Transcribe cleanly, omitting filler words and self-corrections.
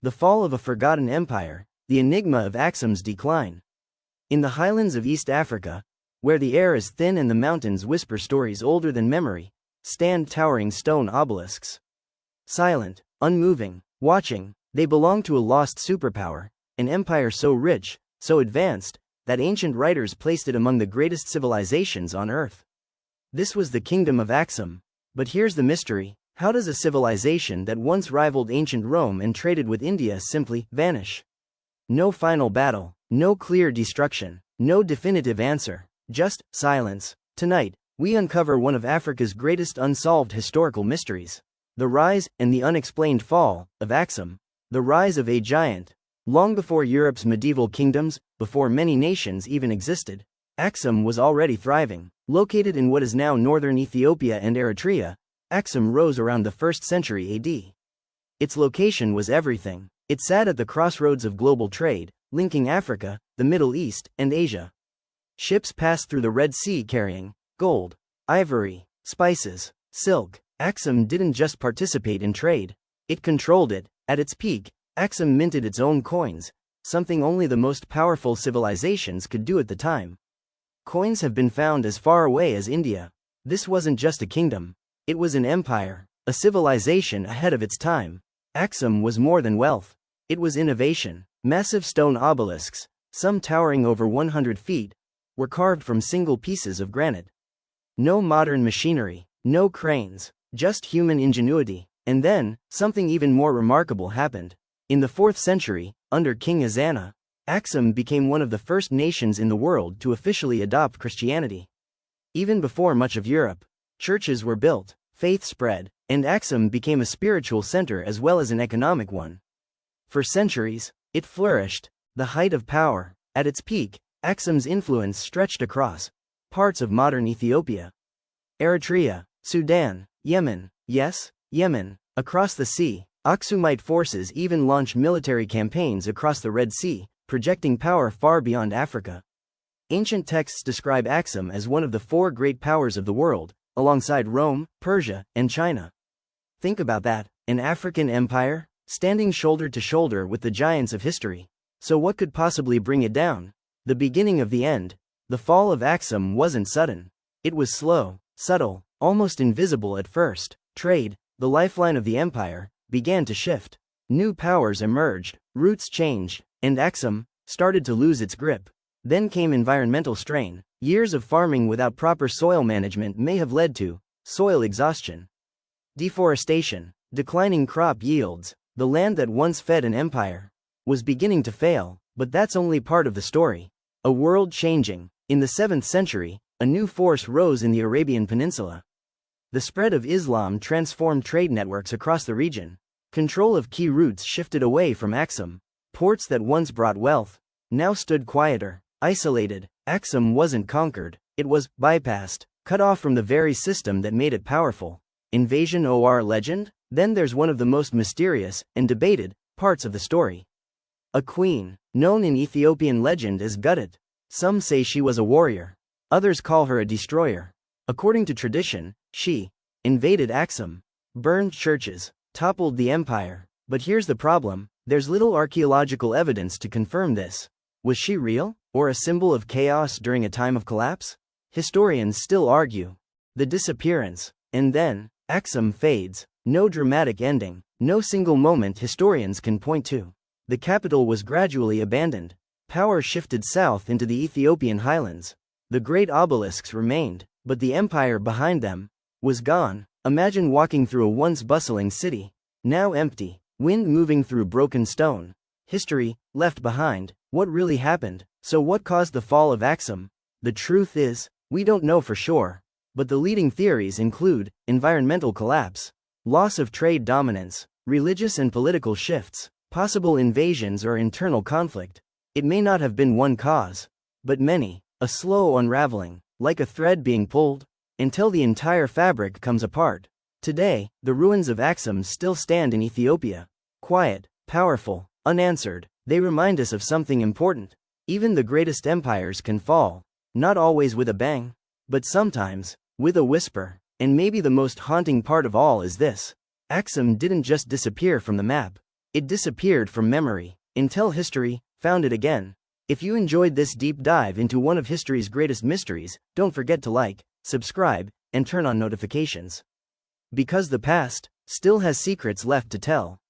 The fall of a forgotten empire, the enigma of Aksum's decline. In the highlands of East Africa, where the air is thin and the mountains whisper stories older than memory, stand towering stone obelisks. Silent, unmoving, watching, they belong to a lost superpower, an empire so rich, so advanced, that ancient writers placed it among the greatest civilizations on Earth. This was the kingdom of Aksum. But here's the mystery: how does a civilization that once rivaled ancient Rome and traded with India simply vanish? No final battle, no clear destruction, no definitive answer, just silence. Tonight, we uncover one of Africa's greatest unsolved historical mysteries: the rise and the unexplained fall of Aksum. The rise of a giant. Long before Europe's medieval kingdoms, before many nations even existed, Aksum was already thriving. Located in what is now northern Ethiopia and Eritrea, Aksum rose around the 1st century AD. Its location was everything. It sat at the crossroads of global trade, linking Africa, the Middle East, and Asia. Ships passed through the Red Sea carrying gold, ivory, spices, silk. Aksum didn't just participate in trade, it controlled it. At its peak, Aksum minted its own coins, something only the most powerful civilizations could do at the time. Coins have been found as far away as India. This wasn't just a kingdom, it was an empire, a civilization ahead of its time. Aksum was more than wealth, it was innovation. Massive stone obelisks, some towering over 100 feet, were carved from single pieces of granite. No modern machinery, no cranes, just human ingenuity. And then, something even more remarkable happened. In the 4th century, under King Ezana, Aksum became one of the first nations in the world to officially adopt Christianity. Even before much of Europe, churches were built, faith spread, and Aksum became a spiritual center as well as an economic one. For centuries, it flourished, the height of power. At its peak, Aksum's influence stretched across parts of modern Ethiopia, Eritrea, Sudan, Yemen, yes, Yemen. Across the sea, Aksumite forces even launched military campaigns across the Red Sea, projecting power far beyond Africa. Ancient texts describe Aksum as one of the 4 great powers of the world, alongside Rome, Persia, and China. Think about that, an African empire, standing shoulder to shoulder with the giants of history. So what could possibly bring it down? The beginning of the end. The fall of Aksum wasn't sudden. It was slow, subtle, almost invisible at first. Trade, the lifeline of the empire, began to shift. New powers emerged, routes changed, and Aksum started to lose its grip. Then came environmental strain. Years of farming without proper soil management may have led to soil exhaustion, deforestation, declining crop yields. The land that once fed an empire was beginning to fail, but that's only part of the story. A world changing. In the 7th century, a new force rose in the Arabian Peninsula. The spread of Islam transformed trade networks across the region. Control of key routes shifted away from Aksum. Ports that once brought wealth now stood quieter, isolated. Aksum wasn't conquered, it was bypassed, cut off from the very system that made it powerful. Invasion or legend? Then there's one of the most mysterious and debated parts of the story. A queen, known in Ethiopian legend as Gudit. Some say she was a warrior. Others call her a destroyer. According to tradition, she invaded Aksum, burned churches, toppled the empire. But here's the problem: there's little archaeological evidence to confirm this. Was she real, or a symbol of chaos during a time of collapse? Historians still argue. The disappearance, and then, Aksum fades. No dramatic ending, no single moment historians can point to. The capital was gradually abandoned. Power shifted south into the Ethiopian highlands. The great obelisks remained, but the empire behind them was gone. Imagine walking through a once bustling city, now empty, wind moving through broken stone. History left behind. What really happened? So what caused the fall of Aksum? The truth is, we don't know for sure, but the leading theories include environmental collapse, loss of trade dominance, religious and political shifts, possible invasions or internal conflict. It may not have been one cause, but many, a slow unraveling, like a thread being pulled, until the entire fabric comes apart. Today, the ruins of Aksum still stand in Ethiopia. Quiet, powerful, unanswered. They remind us of something important. Even the greatest empires can fall, not always with a bang, but sometimes with a whisper. And maybe the most haunting part of all is this: Aksum didn't just disappear from the map. It disappeared from memory, until history found it again. If you enjoyed this deep dive into one of history's greatest mysteries, don't forget to like, subscribe, and turn on notifications. Because the past still has secrets left to tell.